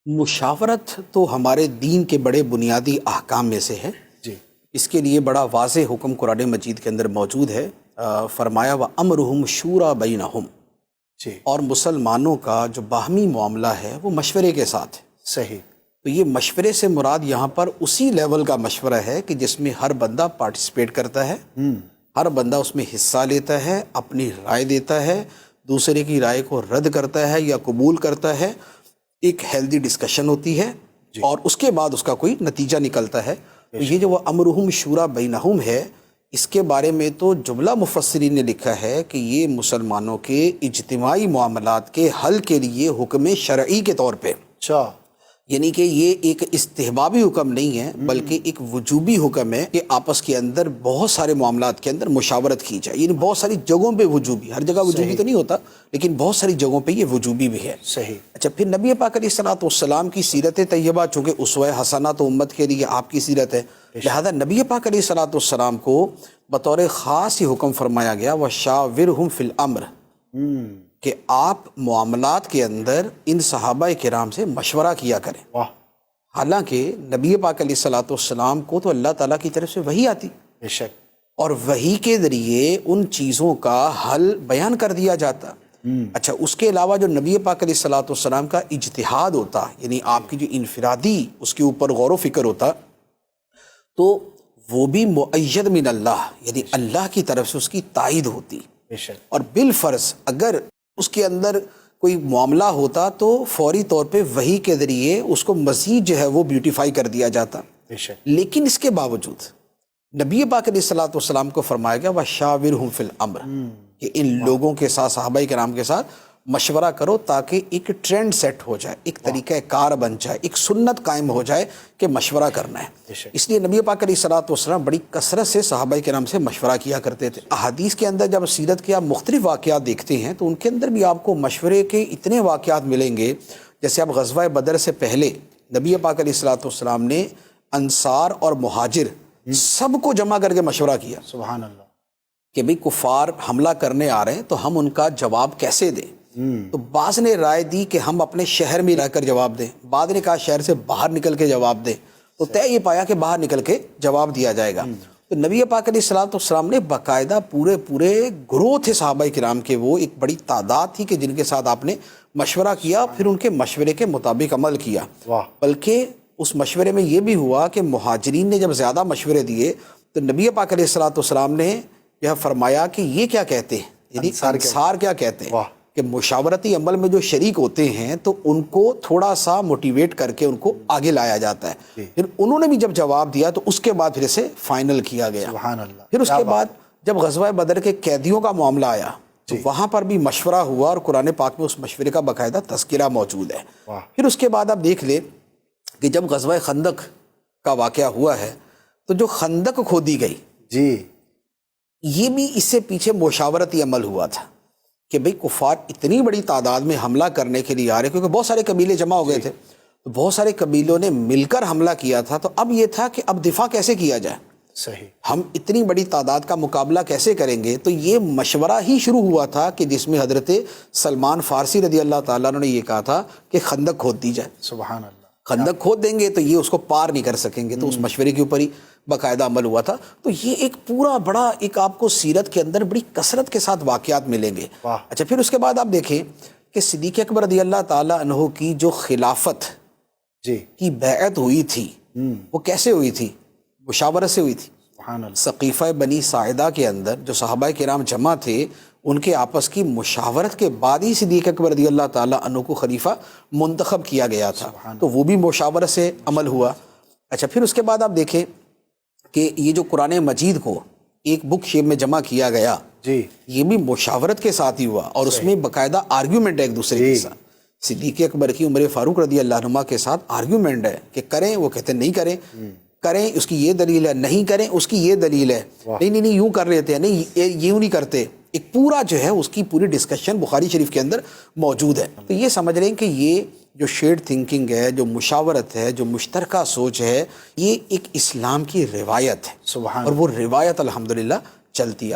مشاورت تو ہمارے دین کے بڑے بنیادی احکام میں سے ہے جی. اس کے لیے بڑا واضح حکم قرآن مجید کے اندر موجود ہے. فرمایا وَأَمْرُهُمْ شُورَىٰ بَيْنَهُمْ. جی اور مسلمانوں کا جو باہمی معاملہ ہے وہ مشورے کے ساتھ ہے. صحیح. تو یہ مشورے سے مراد یہاں پر اسی لیول کا مشورہ ہے کہ جس میں ہر بندہ پارٹیسپیٹ کرتا ہے, ہر بندہ اس میں حصہ لیتا ہے, اپنی رائے دیتا ہے, دوسرے کی رائے کو رد کرتا ہے یا قبول کرتا ہے, ایک ہیلدی ڈسکشن ہوتی ہے اور اس کے بعد اس کا کوئی نتیجہ نکلتا ہے. تو یہ جو وہ امرہم شورا بینہم ہے, اس کے بارے میں تو جملہ مفسرین نے لکھا ہے کہ یہ مسلمانوں کے اجتماعی معاملات کے حل کے لیے حکم شرعی کے طور پہ, اچھا, یعنی کہ یہ ایک استحبابی حکم نہیں ہے بلکہ ایک وجوبی حکم ہے کہ آپس کے اندر بہت سارے معاملات کے اندر مشاورت کی جائے. یعنی بہت ساری جگہوں پہ وجوبی, ہر جگہ وجوبی تو نہیں ہوتا لیکن بہت ساری جگہوں پہ یہ وجوبی بھی ہے. صحیح. اچھا, پھر نبی پاک علیہ الصلوۃ والسلام کی سیرت طیبہ چونکہ اسوہ حسنہ تو امت کے لیے آپ کی سیرت ہے, لہذا نبی پاک علیہ الصلوۃ والسلام کو بطور خاص یہ حکم فرمایا گیا وَشَاوِرْهُمْ فِي الْأَمْرِ کہ آپ معاملات کے اندر ان صحابہ کرام سے مشورہ کیا کریں. واہ. حالانکہ نبی پاک علیہ الصلوۃ والسلام کو تو اللہ تعالیٰ کی طرف سے وحی آتی بے شک, اور وحی کے ذریعے ان چیزوں کا حل بیان کر دیا جاتا. اچھا, اس کے علاوہ جو نبی پاک علیہ الصلوۃ والسلام کا اجتہاد ہوتا, یعنی آپ کی جو انفرادی اس کے اوپر غور و فکر ہوتا, تو وہ بھی مؤید من اللہ, یعنی اللہ کی طرف سے اس کی تائید ہوتی. بے شک. اور بالفرض اگر اس کے اندر کوئی معاملہ ہوتا تو فوری طور پہ وحی کے ذریعے اس کو مزید جو ہے وہ بیوٹیفائی کر دیا جاتا. بے شک. لیکن اس کے باوجود نبی پاک علیہ الصلوۃ والسلام کو فرمایا گیا وَشَاوِرْهُمْ فِي الْأَمْرِ کہ ان لوگوں کے ساتھ, صحابہ کرام کے ساتھ مشورہ کرو تاکہ ایک ٹرینڈ سیٹ ہو جائے, ایک طریقہ کار بن جائے, ایک سنت قائم ہو جائے کہ مشورہ کرنا ہے. اس لیے نبی پاک علیہ الصلوۃ والسلام بڑی کثرت سے صحابہ کرام سے مشورہ کیا کرتے تھے. احادیث کے اندر جب سیرت کے آپ مختلف واقعات دیکھتے ہیں تو ان کے اندر بھی آپ کو مشورے کے اتنے واقعات ملیں گے. جیسے آپ غزوہ بدر سے پہلے نبی پاک علیہ الصلوۃ والسلام نے انصار اور مہاجر سب کو جمع کر کے مشورہ کیا. سبحان اللہ. کہ بھئی کفار حملہ کرنے آ رہے ہیں تو ہم ان کا جواب کیسے دیں. تو بعض نے رائے دی کہ ہم اپنے شہر میں رہ کر جواب دیں, بعض نے کہا شہر سے باہر نکل کے جواب دیں. تو طے یہ پایا کہ باہر نکل کے جواب دیا جائے گا. تو نبی پاک علیہ الصلوۃ والسلام نے باقاعدہ پورے گروہ تھے صحابہ کرام کے, وہ ایک بڑی تعداد تھی کہ جن کے ساتھ آپ نے مشورہ کیا, پھر ان کے مشورے کے مطابق عمل کیا. بلکہ اس مشورے میں یہ بھی ہوا کہ مہاجرین نے جب زیادہ مشورے دیے تو نبی پاک علیہ الصلوۃ والسلام نے یہ فرمایا کہ یہ کیا کہتے ہیں, یعنی انصار کیا کہتے ہیں کہ مشاورتی عمل میں جو شریک ہوتے ہیں تو ان کو تھوڑا سا موٹیویٹ کر کے ان کو آگے لایا جاتا ہے. پھر انہوں نے بھی جب جواب دیا تو اس کے بعد پھر اسے فائنل کیا گیا. سبحان اللہ. پھر اس کے بعد جب غزوہ بدر کے قیدیوں کا معاملہ آیا تو وہاں پر بھی مشورہ ہوا اور قرآن پاک میں اس مشورے کا باقاعدہ تذکرہ موجود ہے. پھر اس کے بعد آپ دیکھ لیں کہ جب غزوہ خندق کا واقعہ ہوا ہے تو جو خندق کھودی گئی, یہ بھی اس سے پیچھے مشاورتی عمل ہوا تھا کہ بھئی کفار اتنی بڑی تعداد میں حملہ کرنے کے لیے آ رہے, کیونکہ بہت سارے قبیلے جمع ہو گئے تھے, تو بہت سارے قبیلوں نے مل کر حملہ کیا تھا. تو اب یہ تھا کہ اب دفاع کیسے کیا جائے, صحیح, ہم اتنی بڑی تعداد کا مقابلہ کیسے کریں گے. تو یہ مشورہ ہی شروع ہوا تھا کہ جس میں حضرت سلمان فارسی رضی اللہ تعالیٰ عنہ نے یہ کہا تھا کہ خندق کھود دی جائے. سبحان اللہ. خندق کھود دیں گے تو یہ اس کو پار نہیں کر سکیں گے. تو اس مشورے کے اوپر ہی باقاعدہ عمل ہوا تھا. تو یہ ایک پورا بڑا ایک آپ کو سیرت کے اندر بڑی کثرت کے ساتھ واقعات ملیں گے. اچھا, پھر اس کے بعد آپ دیکھیں کہ صدیق اکبر رضی اللہ تعالیٰ عنہ کی جو خلافت کی بیعت ہوئی تھی وہ کیسے ہوئی تھی, مشاورت سے ہوئی تھی. سقیفہ بنی ساعدہ کے اندر جو صحابہ کرام جمع تھے ان کے آپس کی مشاورت کے بعد ہی صدیق اکبر رضی اللہ تعالیٰ عنہ کو خلیفہ منتخب کیا گیا تھا. تو وہ بھی مشاورت سے عمل ہوا. اچھا, پھر اس کے بعد آپ دیکھیں کہ یہ جو قرآن مجید کو ایک بک شیپ میں جمع کیا گیا, یہ بھی مشاورت کے ساتھ ہی ہوا اور اس میں باقاعدہ آرگیومنٹ ہے ایک دوسرے کے ساتھ. صدیق اکبر کی عمر فاروق رضی اللہ عنہ کے ساتھ آرگیومنٹ ہے کہ کریں, وہ کہتے ہیں نہیں کریں, کریں اس کی یہ دلیل ہے, نہیں کریں اس کی یہ دلیل ہے, نہیں یوں کر رہے تھے, نہیں یوں نہیں کرتے. ایک پورا جو ہے اس کی پوری ڈسکشن بخاری شریف کے اندر موجود ہے. تو یہ سمجھ رہے ہیں کہ یہ جو شیئرڈ تھنکنگ ہے, جو مشاورت ہے, جو مشترکہ سوچ ہے, یہ ایک اسلام کی روایت ہے. اور وہ روایت الحمدللہ چلتی ہے.